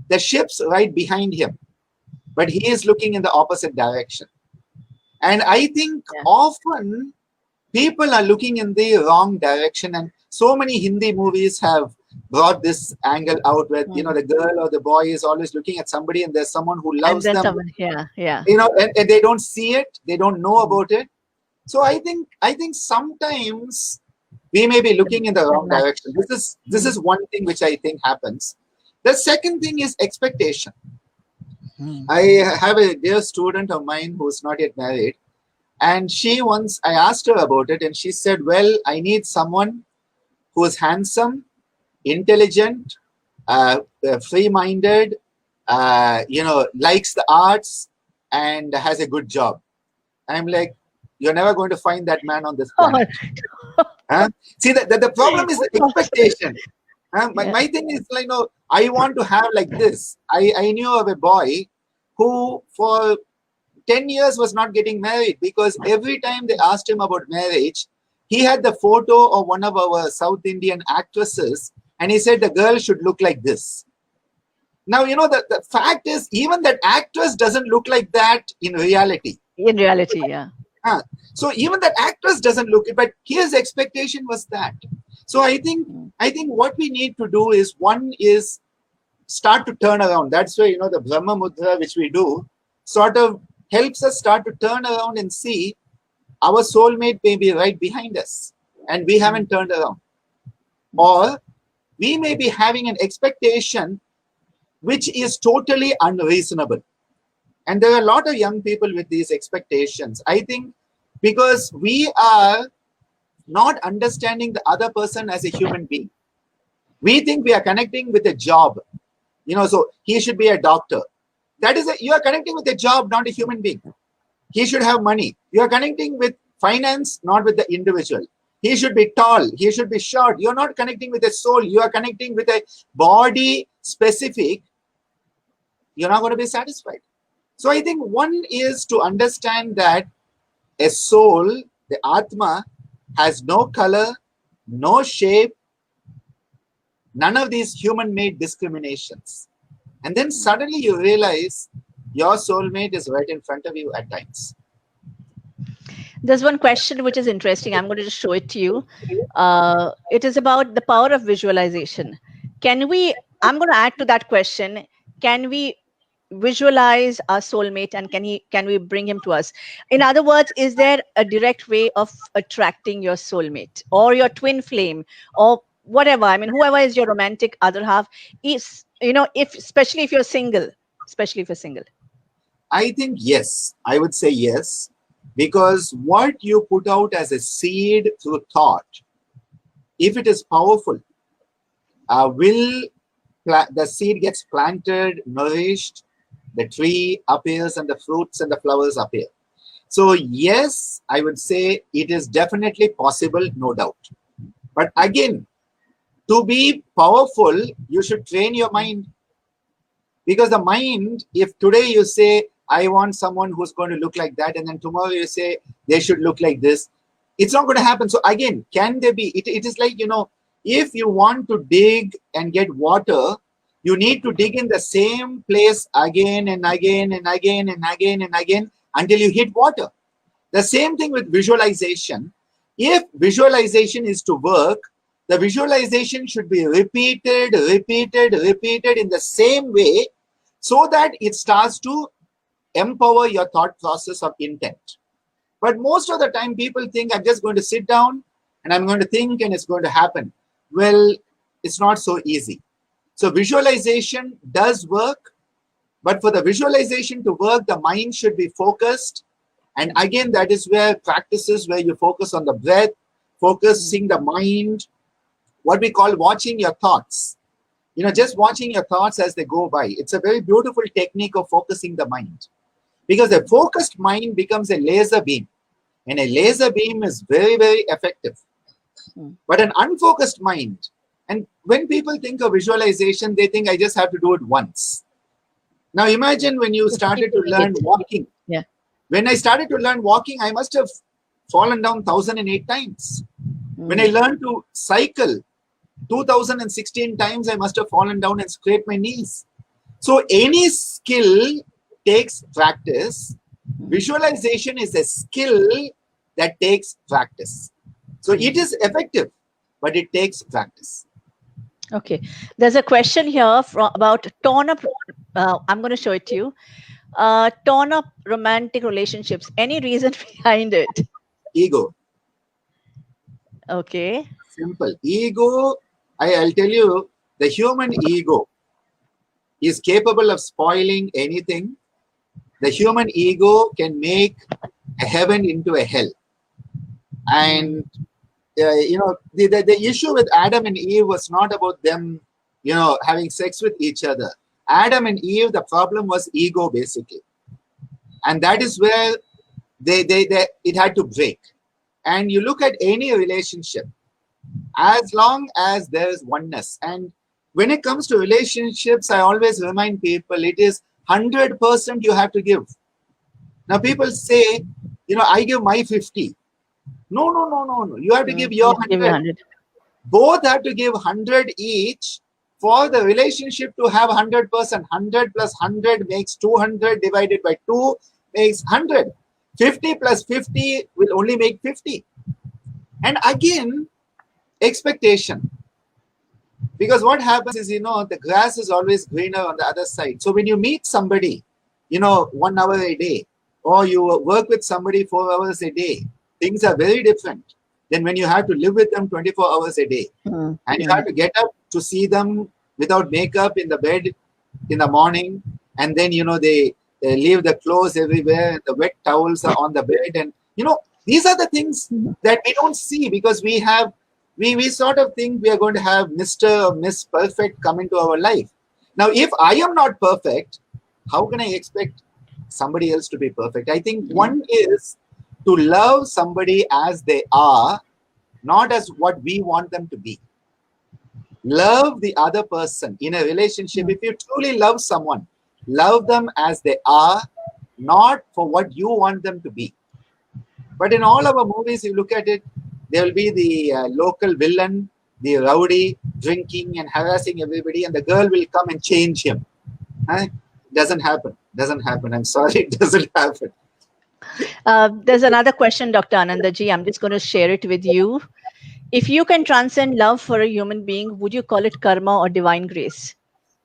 The ship's right behind him, but he is looking in the opposite direction. And I think Yeah. often people are looking in the wrong direction, and so many Hindi movies have brought this angle out, where Hmm. the girl or the boy is always looking at somebody, and there's someone who And loves then them, someone, yeah, yeah. and they don't see it, they don't know Hmm. about it. So I think sometimes we may be The, looking in the the wrong match. direction. This Hmm. is one thing which I think happens. The second thing is expectation. Hmm. I have a dear student of mine who's not yet married, and I asked her about it, and she said, well, I need someone who is handsome, intelligent, free-minded, likes the arts, and has a good job. I'm like, you're never going to find that man on this Oh, planet. Huh? See, the problem is the expectation. My, yeah. my thing is, like, no, I want to have like this. I knew of a boy who for 10 years was not getting married, because every time they asked him about marriage, he had the photo of one of our South Indian actresses, and he said the girl should look like this. Now, the fact is, even that actress doesn't look like that in reality. In reality, yeah. Huh? So even that actress doesn't look it, but his expectation was that. So Hmm. I think what we need to do is, one is start to turn around. That's why the Brahma Mudra, which we do, sort of helps us start to turn around and see our soulmate may be right behind us, and we Hmm. haven't turned around. Or we may be having an expectation which is totally unreasonable. And there are a lot of young people with these expectations. I think because we are not understanding the other person as a human being. We think we are connecting with a job. So he should be a doctor. You are connecting with a job, not a human being. He should have money. You are connecting with finance, not with the individual. He should be tall. He should be short. You're not connecting with a soul. You are connecting with a body specific. You're not going to be satisfied. So I think one is to understand that a soul, the Atma, has no color, no shape, none of these human-made discriminations. And then suddenly you realize your soulmate is right in front of you at times. There's one question which is interesting. I'm going to just show it to you. It is about the power of visualization. Can we, I'm going to add to that question, can we visualize our soulmate, and can we bring him to us? In other words, is there a direct way of attracting your soulmate or your twin flame or whatever? I mean, whoever is your romantic other half is, if especially if you're single, especially if you're single. I think yes. I would say yes. Because what you put out as a seed through thought, if it is powerful, the seed gets planted, nourished, the tree appears, and the fruits and the flowers appear. So yes, I would say it is definitely possible, no doubt. But again, to be powerful, you should train your mind. Because the mind, if today you say, I want someone who's going to look like that, and then tomorrow you say they should look like this, it's not going to happen. So again, can they be? It is like, if you want to dig and get water, you need to dig in the same place again and again and again and again and again until you hit water. The same thing with visualization. If visualization is to work, The visualization should be repeated in the same way, so that it starts to empower your thought process of intent. But most of the time people think, I'm just going to sit down and I'm going to think and it's going to happen. Well, it's not so easy. So visualization does work, but for the visualization to work, the mind should be focused. And again, that is where practices where you focus on the breath, focusing the mind, what we call watching your thoughts. You know, just watching your thoughts as they go by. It's a very beautiful technique of focusing the mind. Because a focused mind becomes a laser beam. And a laser beam is very, very effective. But an unfocused mind, and when people think of visualization, they think I just have to do it once. Now imagine when you started to learn walking. Yeah. When I started to learn walking, I must have fallen down 1,008 times. When I learned to cycle, 2016 times I must have fallen down and scraped my knees. So any skill takes practice. Visualization is a skill that takes practice. So it is effective, but it takes practice. Okay. There's a question here about torn up. I'm going to show it to you. Torn up romantic relationships. Any reason behind it? Ego. Okay. Simple. Ego, I'll tell you, the human ego is capable of spoiling anything. The human ego can make a heaven into a hell. And you know, the issue with Adam and Eve was not about them, you know, having sex with each other. Adam and Eve, the problem was ego, basically. And that is where it had to break. And you look at any relationship, as long as there is oneness. And when it comes to relationships, I always remind people, it is 100% you have to give. Now people say, you know, I give my 50. No. You have to give your 100. Both have to give 100 each for the relationship to have 100%. 100 plus 100 makes 200, divided by 2 makes 100. 50 plus 50 will only make 50. And again, expectation. Because what happens is, you know, the grass is always greener on the other side. So when you meet somebody, you know, 1 hour a day, or you work with somebody 4 hours a day, things are very different than when you have to live with them 24 hours a day. And you have to get up to see them without makeup in the bed in the morning. And then, you know, they leave the clothes everywhere. The wet towels are on the bed. And, you know, these are the things that we don't see, because we sort of think we are going to have Mr. or Miss Perfect come into our life. Now, if I am not perfect, how can I expect somebody else to be perfect? I think one is to love somebody as they are, not as what we want them to be. Love the other person in a relationship. If you truly love someone, love them as they are, not for what you want them to be. But in all our movies, you look at it, there will be the local villain, the rowdy, drinking and harassing everybody, and the girl will come and change him. Doesn't happen. I'm sorry, it doesn't happen. There's another question, Dr. Anandaji. I'm just going to share it with you. If you can transcend love for a human being, would you call it karma or divine grace?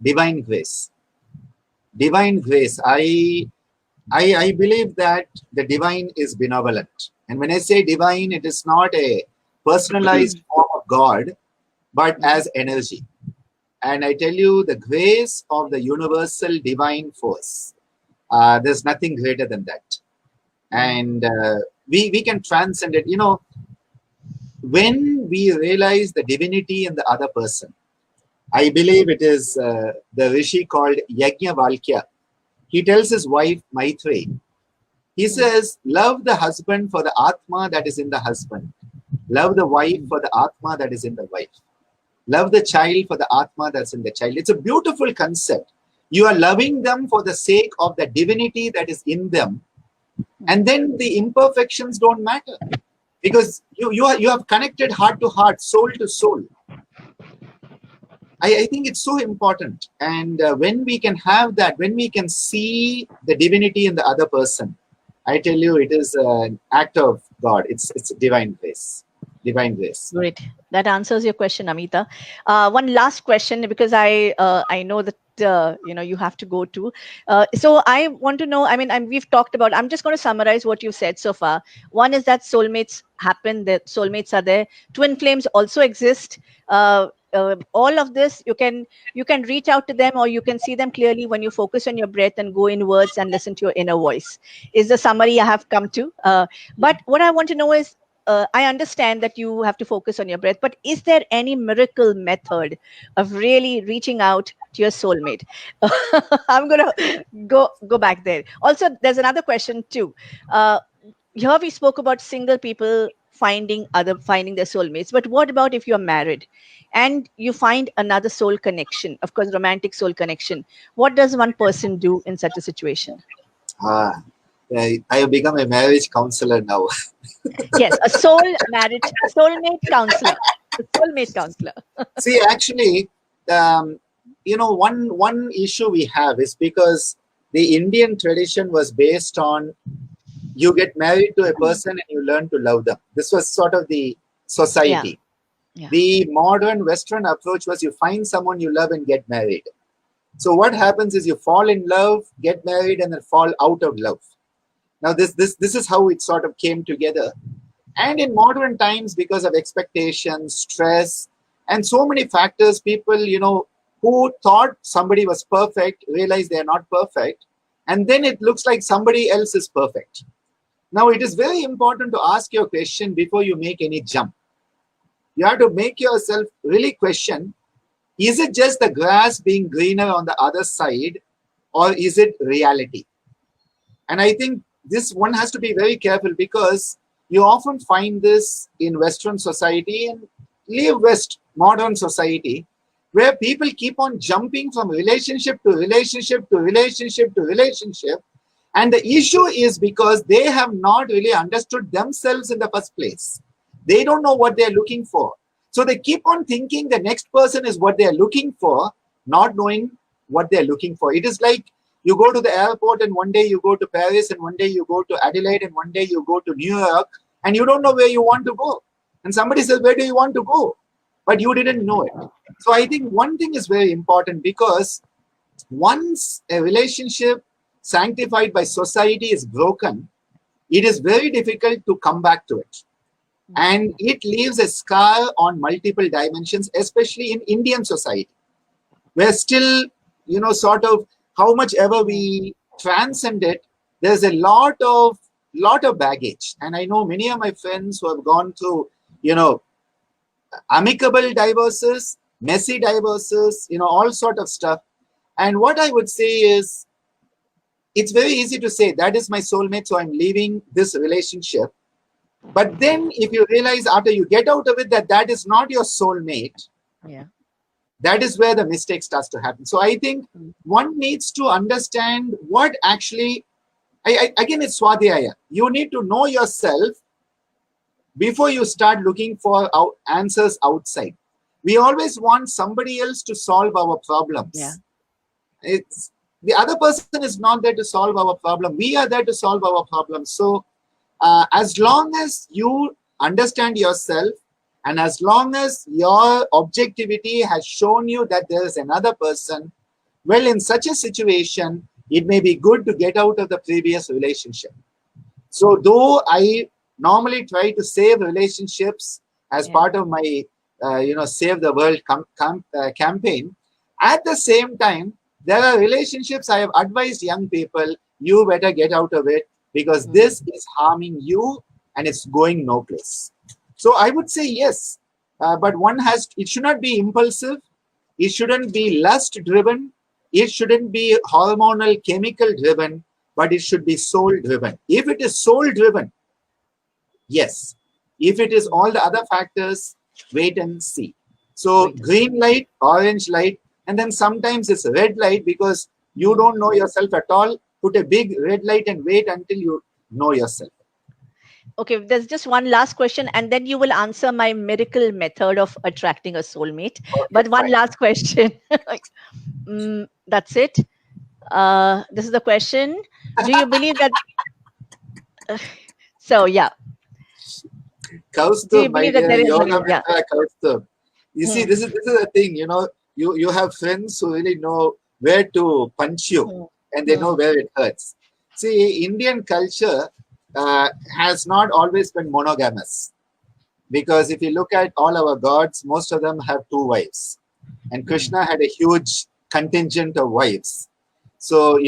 Divine grace. Divine grace. I believe that the divine is benevolent. And when I say divine, it is not a personalized form of God, but as energy. And I tell you, the grace of the universal divine force, there's nothing greater than that. And we can transcend it. You know, when we realize the divinity in the other person, I believe it is the rishi called Yajnavalkya. He tells his wife Maitreyi, he says, love the husband for the Atma that is in the husband. Love the wife for the Atma that is in the wife. Love the child for the Atma that's in the child. It's a beautiful concept. You are loving them for the sake of the divinity that is in them. And then the imperfections don't matter. Because you have connected heart to heart, soul to soul. I think it's so important. And when we can have that, when we can see the divinity in the other person, I tell you, it is an act of God. It's a divine grace. divine grace. Great. That answers your question, Amita. One last question, because I know that you have to go to. So I want to know. I mean, we've talked about. I'm just going to summarize what you've said so far. One is that soulmates happen. That soulmates are there. Twin flames also exist. All of this you can reach out to them, or you can see them clearly when you focus on your breath and go inwards and listen to your inner voice. Is the summary I have come to. But what I want to know is, I understand that you have to focus on your breath, but is there any miracle method of really reaching out to your soulmate? I'm gonna go back there. Also, there's another question too. Here we spoke about single people finding their soulmates, but what about if you're married and you find another soul connection? Of course, romantic soul connection. What does one person do in such a situation? I have become a marriage counselor now. Yes, soulmate counselor, a soulmate counselor. See, actually, one issue we have is because the Indian tradition was based on you get married to a person and you learn to love them. This was sort of the society. Yeah. The modern Western approach was you find someone you love and get married. So what happens is you fall in love, get married, and then fall out of love. Now this is how it sort of came together. And in modern times, because of expectations, stress, and so many factors, people, who thought somebody was perfect, realize they are not perfect. And then it looks like somebody else is perfect. Now, it is very important to ask your question before you make any jump. You have to make yourself really question, is it just the grass being greener on the other side, or is it reality? And I think this one has to be very careful, because you often find this in Western society and leave West, modern society, where people keep on jumping from relationship to relationship to relationship to relationship. And the issue is because they have not really understood themselves in the first place. They don't know what they're looking for. So they keep on thinking the next person is what they're looking for, not knowing what they're looking for. It is like you go to the airport and one day you go to Paris and one day you go to Adelaide and one day you go to New York and you don't know where you want to go. And somebody says, where do you want to go? But you didn't know it. So I think one thing is very important, because once a relationship sanctified by society is broken, it is very difficult to come back to it. And it leaves a scar on multiple dimensions, especially in Indian society, where still, sort of how much ever we transcend it, there's a lot of baggage. And I know many of my friends who have gone through, amicable divorces, messy divorces, all sort of stuff. And what I would say is, it's very easy to say, that is my soulmate, so I'm leaving this relationship. But then if you realize after you get out of it that that is not your soulmate, that is where the mistake starts to happen. So I think one needs to understand what actually, again, it's Swadhyaya. You need to know yourself before you start looking for answers outside. We always want somebody else to solve our problems. It's the other person is not there to solve our problem. We are there to solve our problems. So as long as you understand yourself, and as long as your objectivity has shown you that there is another person, well, in such a situation, it may be good to get out of the previous relationship. So though I normally try to save relationships as part of my, Save the World campaign, at the same time, there are relationships I have advised young people, you better get out of it, because this is harming you and it's going no place. So I would say yes, but it should not be impulsive. It shouldn't be lust driven. It shouldn't be hormonal, chemical driven, but it should be soul driven. If it is soul driven, yes. If it is all the other factors, wait and see. So green light, orange light, and then sometimes it's red light because you don't know yourself at all. Put a big red light and wait until you know yourself. Okay, there's just one last question, and then you will answer my miracle method of attracting a soulmate. Okay, but one last question. That's it. This is the question. Do you believe that? So, yeah. Do you Kaustubh, my believe that dear there is yoga one? Yeah. mitra Kaustubh. You see, Hmm. this is a thing, you have friends who really know where to punch you Hmm. and they know Hmm. where it hurts. See, Indian culture has not always been monogamous because if you look at all our gods, most of them have two wives. And Hmm. Krishna had a huge contingent of wives. So,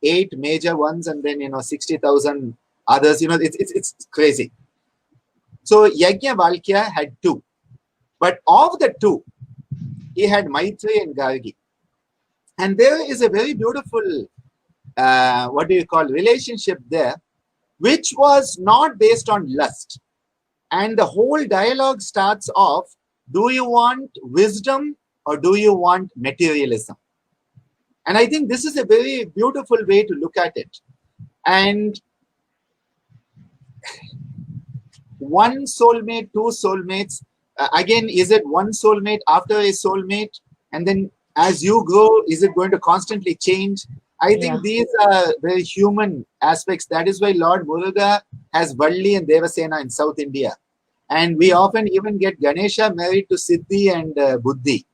8 major ones and then, 60,000 others, it's crazy. So Yajnavalkya had two. But of the two, he had Maitri and Gargi. And there is a very beautiful, what do you call, relationship there, which was not based on lust. And the whole dialogue starts off, do you want wisdom or do you want materialism? And I think this is a very beautiful way to look at it. And one soulmate, two soulmates. Again, is it one soulmate after a soulmate? And then as you grow, is it going to constantly change? I Yeah. think these are very human aspects. That is why Lord Muruga has Valli and Devasena in South India. And we often even get Ganesha married to Siddhi and Buddhi.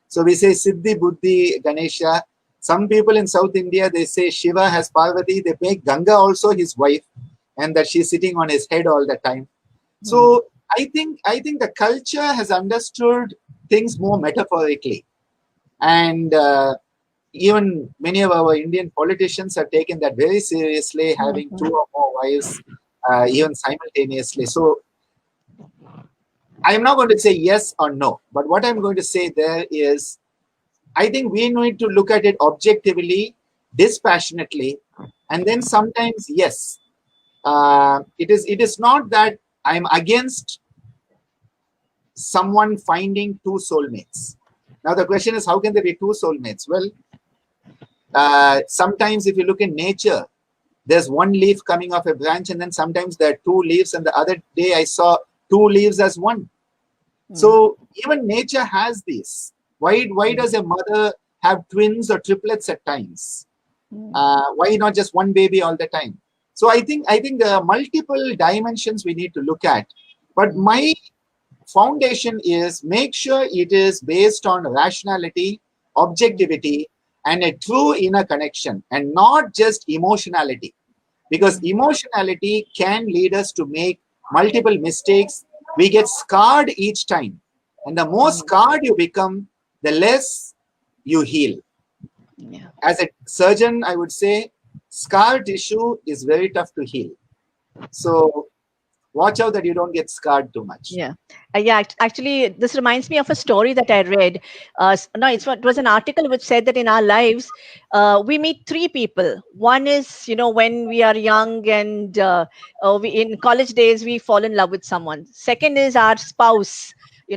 So we say Siddhi, Buddhi, Ganesha. Some people in South India, they say Shiva has Parvati. They make Ganga also his wife and that she's sitting on his head all the time. Hmm. So I think the culture has understood things more metaphorically, and even many of our Indian politicians have taken that very seriously, having two Hmm. or more wives, even simultaneously. So I am not going to say yes or no, but what I'm going to say there is, I think we need to look at it objectively, dispassionately, and then sometimes yes, it is not that I'm against someone finding two soulmates. Now, the question is, how can there be two soulmates? Well, sometimes if you look in nature, there's one leaf coming off a branch, and then sometimes there are two leaves, and the other day I saw two leaves as one. Hmm. So even nature has this. Why Hmm. does a mother have twins or triplets at times? Hmm. Why not just one baby all the time? So I think there are multiple dimensions we need to look at. But Hmm. my foundation is make sure it is based on rationality, Hmm. objectivity, and a true inner connection, and not just emotionality. Because Hmm. emotionality can lead us to make multiple mistakes. We get scarred each time. And the more Hmm. scarred you become, the less you heal. Yeah. As a surgeon, I would say scar tissue is very tough to heal. So watch out that you don't get scarred too much. Yeah, yeah. Actually, this reminds me of a story that I read. No, it was an article which said that in our lives, we meet three people. One is, when we are young and in college days, we fall in love with someone. Second is our spouse.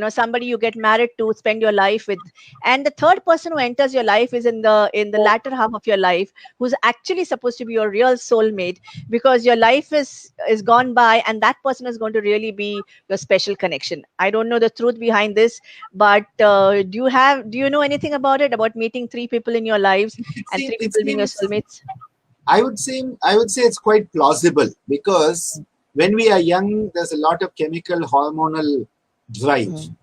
Somebody you get married to, spend your life with, and the third person who enters your life is in the latter half of your life, who's actually supposed to be your real soulmate, because your life is gone by, and that person is going to really be your special connection. I don't know the truth behind this, but do you know anything about it, about meeting three people in your lives It and seems, three it people being your seems soulmates? I would say it's quite plausible because when we are young, there's a lot of chemical hormonal drive, Mm,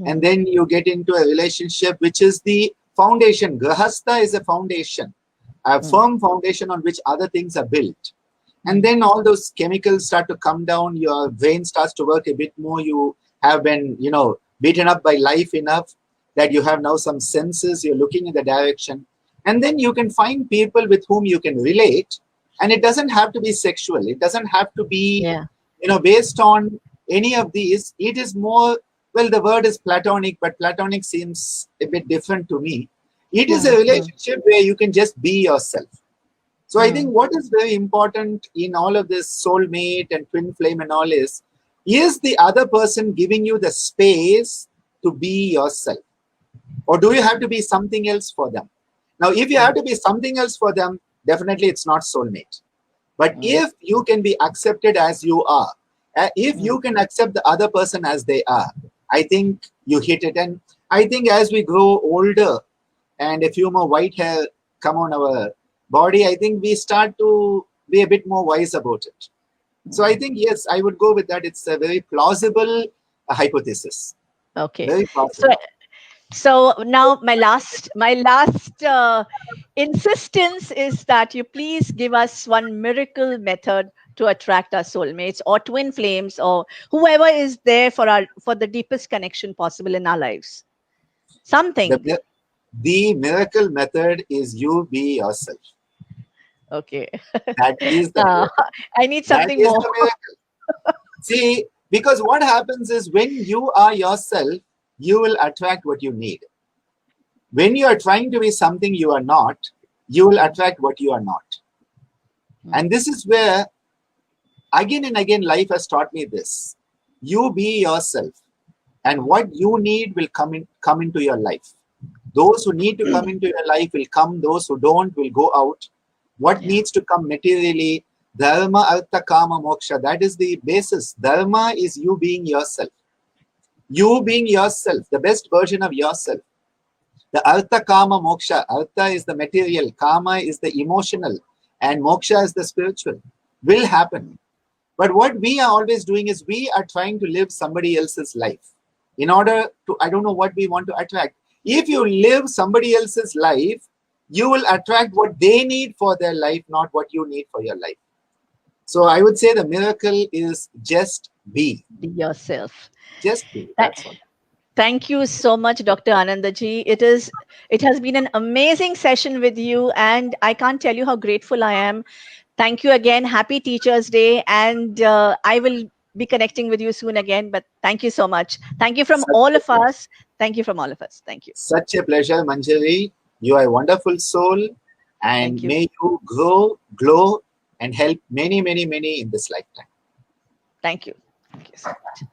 and mm, then you get into a relationship which is the foundation. Grahastha is a foundation, a mm, firm foundation on which other things are built. And mm, then all those chemicals start to come down. Your brain starts to work a bit more. You have been, beaten up by life enough that you have now some senses. You're looking in the direction. And then you can find people with whom you can relate. And it doesn't have to be sexual. It doesn't have to be, yeah. based on any of these. It is more, well, the word is platonic, but platonic seems a bit different to me. It is a Mm, mm, relationship where you can just be yourself. So I think mm, what is very important in all of this soulmate and twin flame and all is the other person giving you the space to be yourself? Or do you have to be something else for them? Now, if you have mm, to be something else for them, definitely it's not soulmate. But mm, if you can be accepted as you are, if mm, you can accept the other person as they are, I think you hit it. And I think as we grow older and a few more white hair come on our body, I think we start to be a bit more wise about it. So I think, yes, I would go with that. It's a very plausible hypothesis. Okay. Very So plausible. so now my last insistence is that you please give us one miracle method to attract our soulmates or twin flames or whoever is there for the deepest connection possible in our lives. Something. The miracle method is you be yourself. Okay. That is the Uh, miracle. I need That something is more. the miracle. See, because what happens is when you are yourself, you will attract what you need. When you are trying to be something you are not, you will attract what you are not. And this is where, again and again, life has taught me this. You be yourself, and what you need will come into your life. Those who need to come into your life will come. Those who don't will go out. What Yeah. needs to come materially, dharma, artha, kama, moksha, that is the basis. Dharma is you being yourself. You being yourself, the best version of yourself. The artha, kama, moksha. Artha is the material, kama is the emotional, and moksha is the spiritual. Will happen. But what we are always doing is we are trying to live somebody else's life in order to, I don't know what we want to attract. If you live somebody else's life, you will attract what they need for their life, not what you need for your life. So I would say the miracle is just be. Be yourself. Just be. Tha- That's all. Thank you so much, Dr. Anandaji. It has been an amazing session with you, and I can't tell you how grateful I am. Thank you again. Happy Teachers Day, and I will be connecting with you soon again. But thank you so much. Thank you from Such all a of pleasure. us. Thank you from all of us. Thank you. Such a pleasure, Manjari. You are a wonderful soul, and Thank you. may you grow, glow, and help many, many, many in this lifetime. Thank you. Thank you so much.